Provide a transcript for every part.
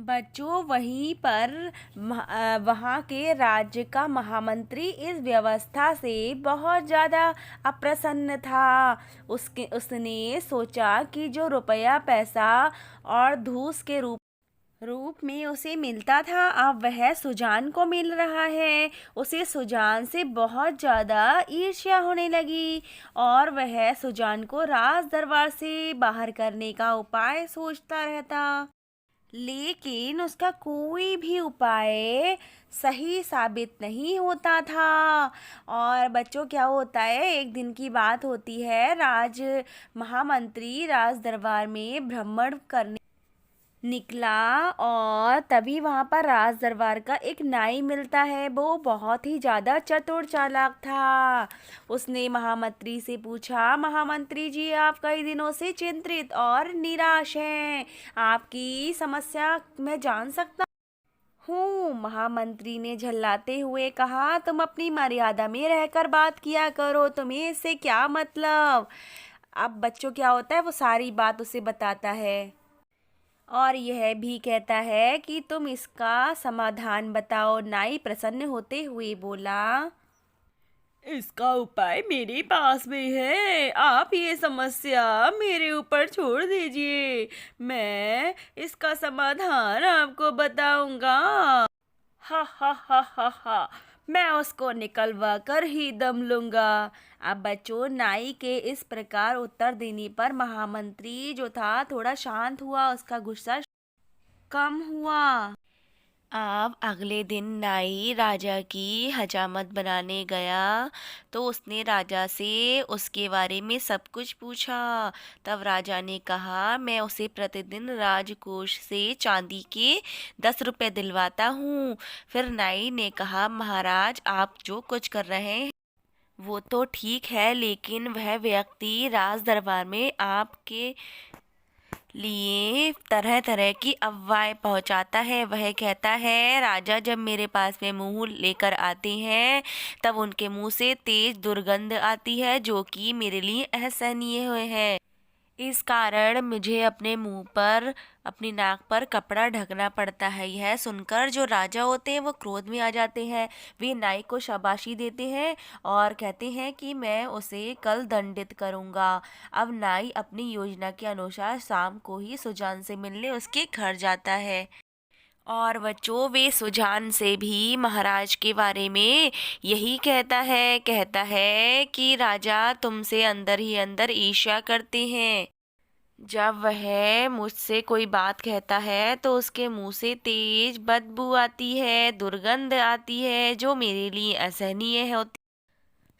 बच्चों वहीं पर वहाँ के राज्य का महामंत्री इस व्यवस्था से बहुत ज़्यादा अप्रसन्न था। उसने सोचा कि जो रुपया पैसा और धूस के रूप में उसे मिलता था, अब वह सुजान को मिल रहा है। उसे सुजान से बहुत ज़्यादा ईर्ष्या होने लगी और वह सुजान को राज दरबार से बाहर करने का उपाय सोचता रहता, लेकिन उसका कोई भी उपाय सही साबित नहीं होता था। और बच्चों क्या होता है, एक दिन की बात होती है, महामंत्री राज दरबार में भ्रमण करने निकला और तभी वहाँ पर राज दरबार का एक नाई मिलता है। वो बहुत ही ज़्यादा चतुर चालाक था। उसने महामंत्री से पूछा, महामंत्री जी आप कई दिनों से चिंतित और निराश हैं, आपकी समस्या मैं जान सकता हूँ? महामंत्री ने झल्लाते हुए कहा, तुम अपनी मर्यादा में रहकर बात किया करो, तुम्हें इससे क्या मतलब। अब बच्चों क्या होता है, वो सारी बात उसे बताता है और यह भी कहता है कि तुम इसका समाधान बताओ। नाई प्रसन्न होते हुए बोला, इसका उपाय मेरे पास में है, आप ये समस्या मेरे ऊपर छोड़ दीजिए, मैं इसका समाधान आपको बताऊंगा। हा हा हा हा हा, मैं उसको निकलवा कर ही दम लूंगा। अब बच्चों नाई के इस प्रकार उत्तर देने पर महामंत्री जो था थोड़ा शांत हुआ, उसका गुस्सा कम हुआ। अब अगले दिन नाई राजा की हजामत बनाने गया तो उसने राजा से उसके बारे में सब कुछ पूछा। तब राजा ने कहा, मैं उसे प्रतिदिन राजकोष से चांदी के 10 रुपए दिलवाता हूँ। फिर नाई ने कहा, महाराज आप जो कुछ कर रहे हैं वो तो ठीक है, लेकिन वह व्यक्ति राज दरबार में आपके लिए तरह तरह की अफवाहें पहुंचाता है। वह कहता है, राजा जब मेरे पास में मुंह लेकर आते हैं तब उनके मुंह से तेज दुर्गंध आती है जो कि मेरे लिए असहनीय है। इस कारण मुझे अपने मुंह पर, अपनी नाक पर कपड़ा ढकना पड़ता है। यह सुनकर जो राजा होते हैं वो क्रोध में आ जाते हैं। वे नाई को शाबाशी देते हैं और कहते हैं कि मैं उसे कल दंडित करूंगा। अब नाई अपनी योजना के अनुसार शाम को ही सुजान से मिलने उसके घर जाता है और बच्चों वे सुजान से भी महाराज के बारे में यही कहता है कि राजा तुमसे अंदर ही अंदर ईर्ष्या करते हैं। जब वह मुझसे कोई बात कहता है तो उसके मुंह से तेज बदबू आती है, दुर्गंध आती है जो मेरे लिए असहनीय होती।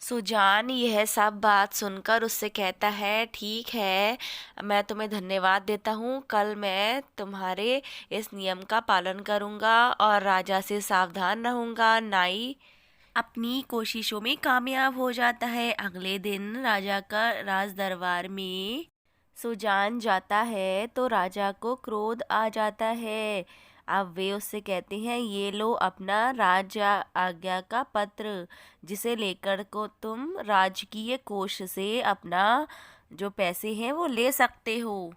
सुजान यह सब बात सुनकर उससे कहता है, ठीक है मैं तुम्हें धन्यवाद देता हूँ, कल मैं तुम्हारे इस नियम का पालन करूँगा और राजा से सावधान रहूँगा। नाई अपनी कोशिशों में कामयाब हो जाता है। अगले दिन राजा का राज दरबार में सुजान जाता है तो राजा को क्रोध आ जाता है। अब वे उससे कहते हैं, ये लो अपना राजा आज्ञा का पत्र, जिसे लेकर को तुम राजकीय कोष से अपना जो पैसे हैं वो ले सकते हो।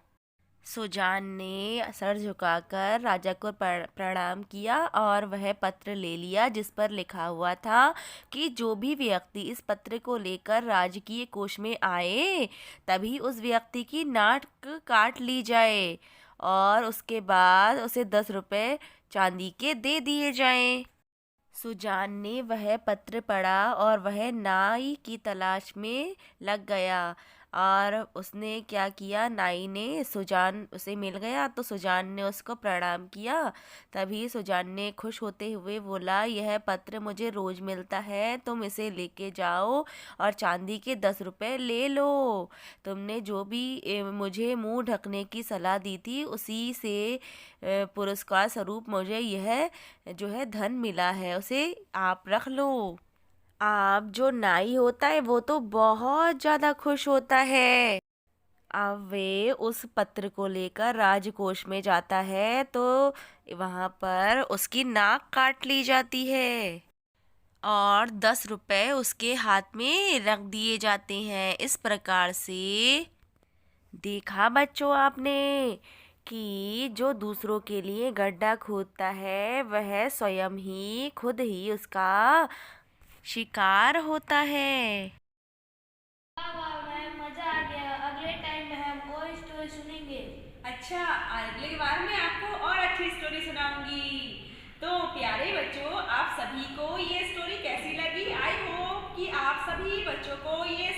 सुजान ने सर झुकाकर राजा को प्रणाम किया और वह पत्र ले लिया जिस पर लिखा हुआ था कि जो भी व्यक्ति इस पत्र को लेकर राजकीय कोष में आए तभी उस व्यक्ति की नाक काट ली जाए और उसके बाद उसे 10 रुपए चांदी के दे दिए जाएं। सुजान ने वह पत्र पढ़ा और वह नाई की तलाश में लग गया और उसने क्या किया, नाई ने सुजान उसे मिल गया तो सुजान ने उसको प्रणाम किया। तभी सुजान ने खुश होते हुए बोला, यह पत्र मुझे रोज मिलता है, तुम इसे लेके जाओ और चांदी के 10 रुपए ले लो। तुमने जो भी मुझे मुंह ढकने की सलाह दी थी उसी से पुरस्कार स्वरूप मुझे यह जो है धन मिला है, उसे आप रख लो। अब जो नाई होता है वो तो बहुत ज़्यादा खुश होता है। अब वे उस पत्र को लेकर राजकोष में जाता है तो वहाँ पर उसकी नाक काट ली जाती है और 10 रुपए उसके हाथ में रख दिए जाते हैं। इस प्रकार से देखा बच्चों आपने कि जो दूसरों के लिए गड्ढा खोदता है वह स्वयं ही खुद ही उसका शिकार होता है। वाह वाह मैम, मजा आ गया। अगले टाइम में हम और स्टोरी सुनेंगे। अच्छा, अगली बार मैं आपको और अच्छी स्टोरी सुनाऊंगी। तो प्यारे बच्चों, आप सभी को ये स्टोरी कैसी लगी? आई होप कि आप सभी बच्चों को ये